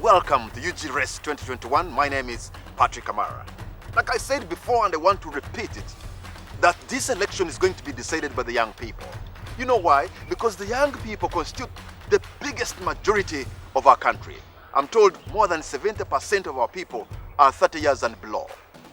welcome to UG Race 2021. My name is Patrick Kamara. Like I said before, and I want to repeat it, that this election is going to be decided by the young people. You know why? Because the young people constitute the biggest majority of our country. I'm told more than 70% of our people are 30 years and below.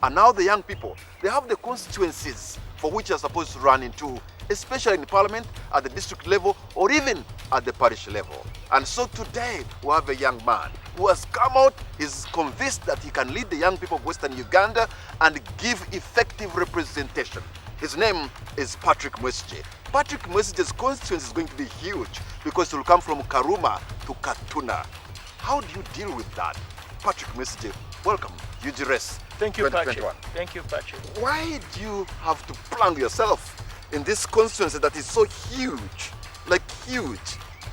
And now the young people, they have the constituencies for which they're supposed to run into, especially in parliament, at the district level, or even at the parish level. And so today, we have a young man who has come out, is convinced that he can lead the young people of Western Uganda and give effective representation. His name is Patrick Mwesigye. Patrick Mwesigye's constituency is going to be huge because it will come from Karuma to Katuna. How do you deal with that? Patrick Mwesigye, welcome, UG Race. Thank you, Patrick. Thank you, Patrick. Why do you have to plunge yourself in this constituency that is so huge, like huge,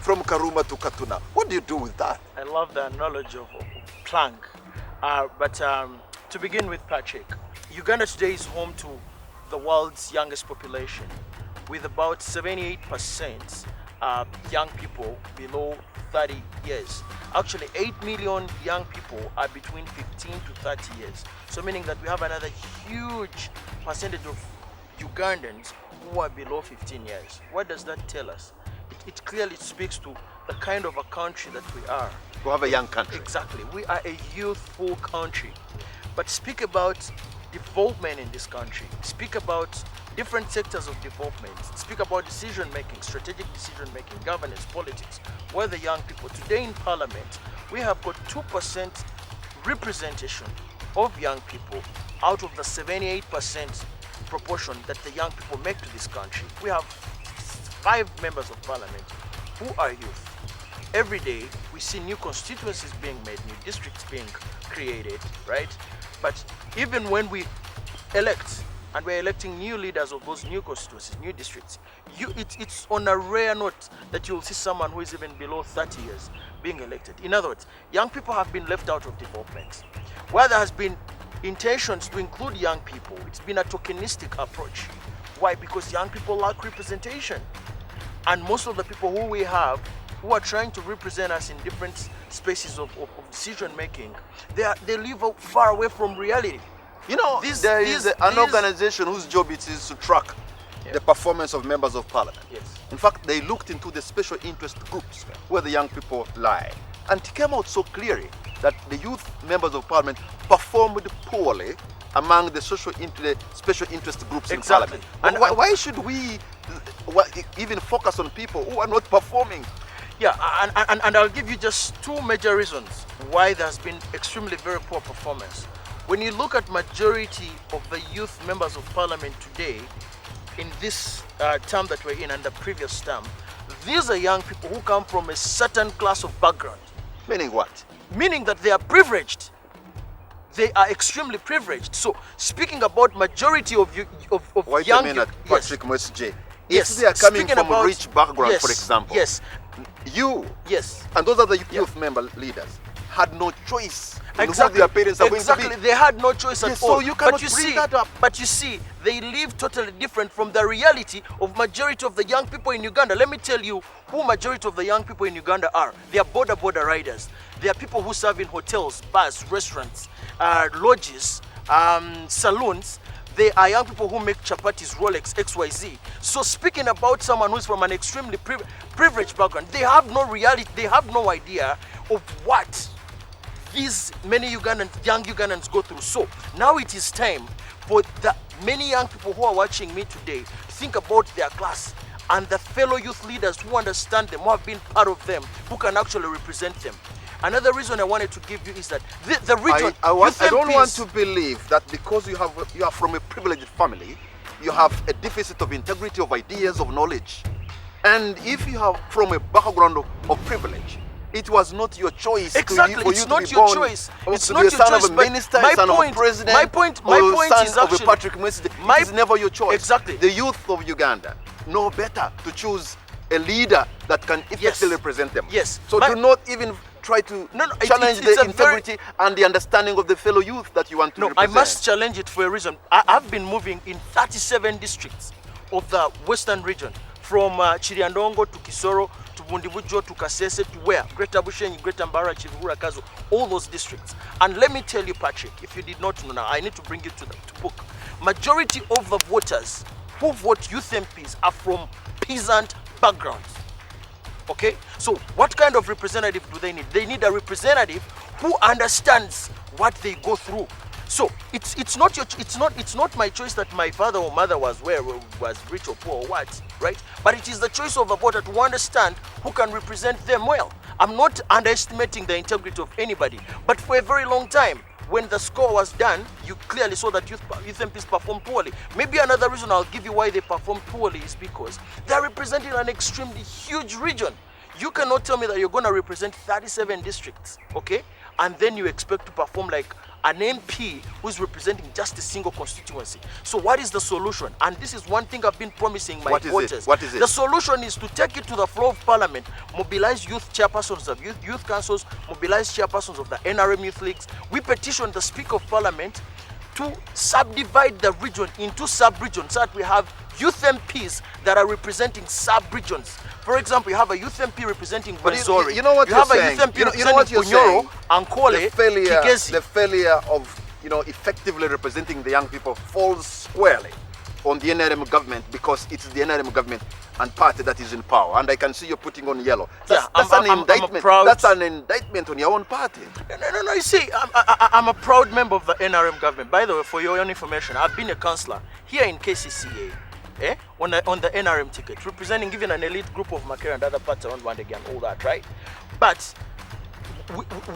from Karuma to Katuna? What do you do with that? I love the knowledge of plank. But to begin with, Patrick, Uganda today is home to the world's youngest population, with about 78% young people below 30 years. Actually, 8 million young people are between 15 to 30 years. So meaning that we have another huge percentage of Ugandans who are below 15 years. What does that tell us? It clearly speaks to the kind of a country that we are. We have a young country. Exactly. We are a youthful country. But speak about development in this country. Speak about different sectors of development. Speak about decision making, strategic decision making, governance, politics. We're the young people. Today in Parliament, we have got 2% representation of young people out of the 78% proportion that the young people make to this country. We have 5 members of Parliament who are youth. Every day we see new constituencies being made, new districts being created, right? But even when we elect, and we're electing new leaders of those new constituencies, new districts, it's on a rare note that you'll see someone who is even below 30 years being elected. In other words, young people have been left out of development. Where there has been intentions to include young people, it's been a tokenistic approach. Why? Because young people lack representation. And most of the people who we have who are trying to represent us in different spaces of decision making, they live far away from reality. You know, there is an organization whose job it is to track the performance of members of parliament. Yes. In fact, they looked into the special interest groups where the young people lie. And it came out so clearly that the youth members of parliament performed poorly among the special interest groups in parliament. And why should we even focus on people who are not performing? Yeah, and I'll give you just 2 major reasons why there's been extremely very poor performance. When you look at majority of the youth members of parliament today, in this term that we're in and the previous term, these are young people who come from a certain class of background. Meaning what? Meaning that they are privileged. They are extremely privileged. So speaking about majority of Wait young... a minute, Patrick Mwesigye. Yes. If they are coming Speaking from about, a rich background, yes, for example, yes, and those are the youth member leaders, had no choice in who their parents are going to be. They had no choice at all. So you cannot bring that up. But you see, they live totally different from the reality of majority of the young people in Uganda. Let me tell you who majority of the young people in Uganda are. They are border riders. They are people who serve in hotels, bars, restaurants, lodges, saloons. They are young people who make chapatis, Rolex, XYZ. So speaking about someone who's from an extremely privileged background, they have no reality, they have no idea of what these many young Ugandans go through. So now it is time for the many young people who are watching me today to think about their class and the fellow youth leaders who understand them, who have been part of them, who can actually represent them. Another reason I wanted to give you is that the region... I don't want to believe that because you are from a privileged family, you have a deficit of integrity, of ideas, of knowledge. And if you are from a background of privilege, it was not your choice. Exactly, it's not your choice. It's not your choice. Son of a minister, son of a president, my point is son of actually, a Patrick Mwesigye. It is never your choice. Exactly. The youth of Uganda know better to choose a leader that can effectively represent them. Yes. So do not even try to challenge the integrity and the understanding of the fellow youth that you want to represent. I must challenge it for a reason. I've been moving in 37 districts of the western region, from Chiriandongo to Kisoro to to Bundibujo, to Kasese, to where? Greater Bushenyi, Greater Mbarara, Chivugura, Kazo, all those districts. And let me tell you, Patrick, if you did not know now, I need to bring you to book. Majority of the voters who vote youth MPs are from peasant backgrounds. Okay? So what kind of representative do they need? They need a representative who understands what they go through. So it's not my choice that my father or mother was rich or poor or what, right? But it is the choice of a voter to understand who can represent them well. I'm not underestimating the integrity of anybody, but for a very long time, when the score was done, you clearly saw that youth MPs performed poorly. Maybe another reason I'll give you why they performed poorly is because they're representing an extremely huge region. You cannot tell me that you're going to represent 37 districts, okay? And then you expect to perform like an MP who's representing just a single constituency. So what is the solution? And this is one thing I've been promising my voters. What is it? The solution is to take it to the floor of parliament, mobilize youth chairpersons of youth councils, mobilize chairpersons of the NRM youth leagues. We petition the Speaker of Parliament to subdivide the region into sub-regions so that we have youth MPs that are representing sub-regions. For example, you have a youth MP representing Benzori. You know what you're saying? You have a youth MP representing Bunyoro, Ankole, Kigezi. The failure of effectively representing the young people falls squarely on the NRM government because it's the NRM government and party that is in power. And I can see you're putting on yellow. That's an indictment. That's an indictment on your own party. No. You see, I'm a proud member of the NRM government. By the way, for your own information, I've been a councillor here in KCCA. On the NRM ticket, representing even an elite group of Makerere and other parts around Wandegi and all that, right? But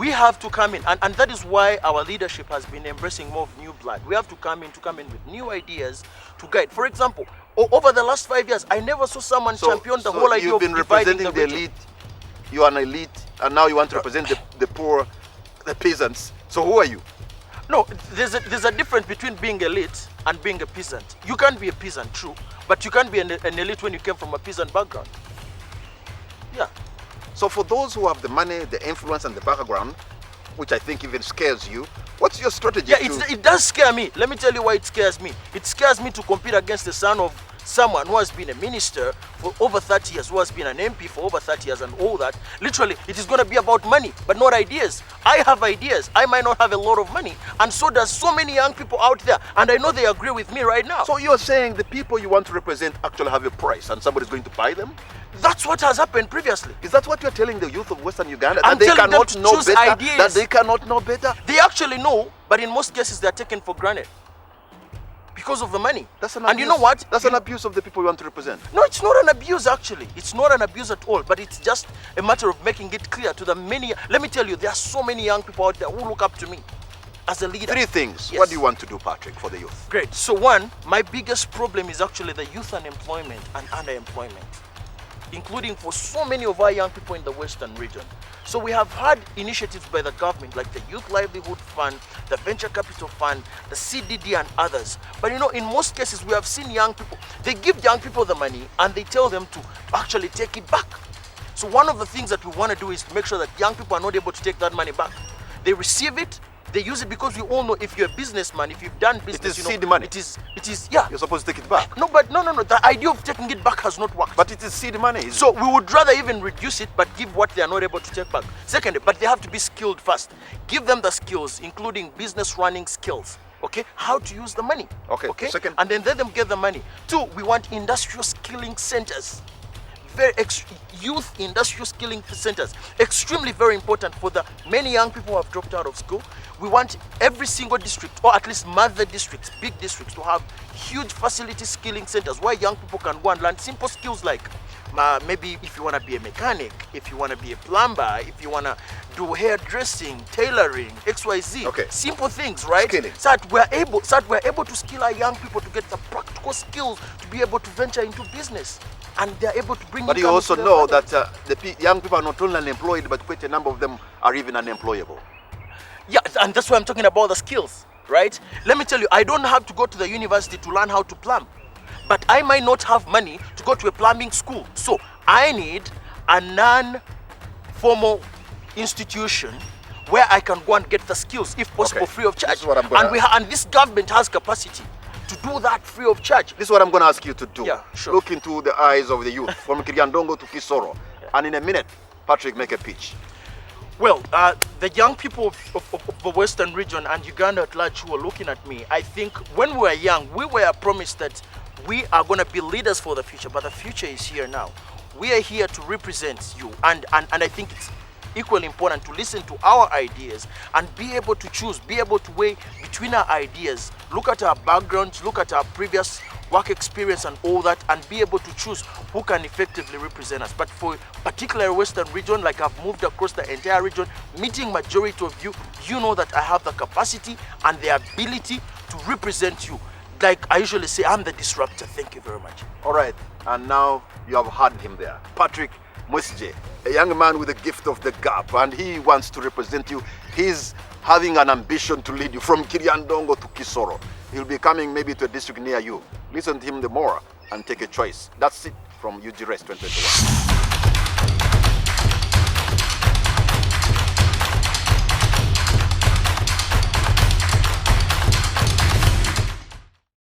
we have to come in, and that is why our leadership has been embracing more of new blood. We have to come in with new ideas to guide. For example, over the last 5 years, I never saw someone champion the whole idea of dividing the region. You've been representing the elite, you are an elite, and now you want to represent the poor, the peasants. So who are you? No, there's a difference between being elite and being a peasant. You can't be a peasant, true, but you can't be an elite when you came from a peasant background. Yeah. So for those who have the money, the influence, and the background, which I think even scares you, what's your strategy? Yeah, it does scare me. Let me tell you why it scares me. It scares me to compete against the son of someone who has been a minister for over 30 years, who has been an MP for over 30 years and all that. Literally, it is going to be about money, but not ideas. I have ideas. I might not have a lot of money, and so does so many young people out there, and I know they agree with me right now. So you're saying the people you want to represent actually have a price, and somebody's going to buy them? That's what has happened previously. Is that what you're telling the youth of Western Uganda? That they cannot know better? Ideas. That they cannot know better? They actually know, but in most cases they are taken for granted because of the money. That's an abuse. And you know what? That's an abuse of the people you want to represent. No, it's not an abuse actually. It's not an abuse at all, but it's just a matter of making it clear to the many. Let me tell you, there are so many young people out there who look up to me as a leader. 3 things. Yes. What do you want to do, Patrick, for the youth? Great. So one, my biggest problem is actually the youth unemployment and underemployment, including for so many of our young people in the Western region. So we have had initiatives by the government like the Youth Livelihood Fund, the Venture Capital Fund, the CDD and others. But in most cases we have seen young people, they give young people the money and they tell them to actually take it back. So one of the things that we want to do is to make sure that young people are not able to take that money back. They receive it, they use it, because we all know if you're a businessman, if you've done business, it is seed money. It is, yeah. You're supposed to take it back. No, but no. The idea of taking it back has not worked. But it is seed money. So we would rather even reduce it, but give what they are not able to take back. Secondly, but they have to be skilled first. Give them the skills, including business running skills. Okay, how to use the money. Okay. Second. And then let them get the money. 2, we want industrial skilling centers. Youth industrial skilling centers, extremely very important for the many young people who have dropped out of school. We want every single district, or at least mother districts, big districts, to have huge facility skilling centers where young people can go and learn simple skills like maybe if you want to be a mechanic, if you want to be a plumber, if you want to do hairdressing, tailoring, XYZ. Okay. Simple things, right? Skilling. So that we're able to skill our young people to get the practical skills to be able to venture into business. And they're able to bring. But you also know that the young people are not only unemployed, but quite a number of them are even unemployable. Yeah, and that's why I'm talking about the skills, right? Let me tell you, I don't have to go to the university to learn how to plumb, but I might not have money to go to a plumbing school. So I need a non-formal institution where I can go and get the skills, if possible, free of charge. This is what I'm gonna... and this government has capacity to do that free of charge. This is what I'm going to ask you to do. Yeah, sure. Look into the eyes of the youth from Kiryandongo to Kisoro. And in a minute, Patrick, make a pitch. Well, the young people of the Western region and Uganda at large who are looking at me, I think when we were young, we were promised that we are going to be leaders for the future, but the future is here now. We are here to represent you, and I think it's equally important to listen to our ideas and be able to choose, be able to weigh between our ideas, look at our backgrounds, look at our previous work experience and all that, and be able to choose who can effectively represent us. But for particular Western region, like I've moved across the entire region, meeting majority of you, you know that I have the capacity and the ability to represent you. Like I usually say, I'm the disruptor. Thank you very much. All right, and now you have heard him there. Patrick Mwesigye, a young man with the gift of the gap, and he wants to represent you. He's having an ambition to lead you from Kiryandongo to Kisoro. He'll be coming maybe to a district near you. Listen to him the more and take a choice. That's it from UG Race 2021.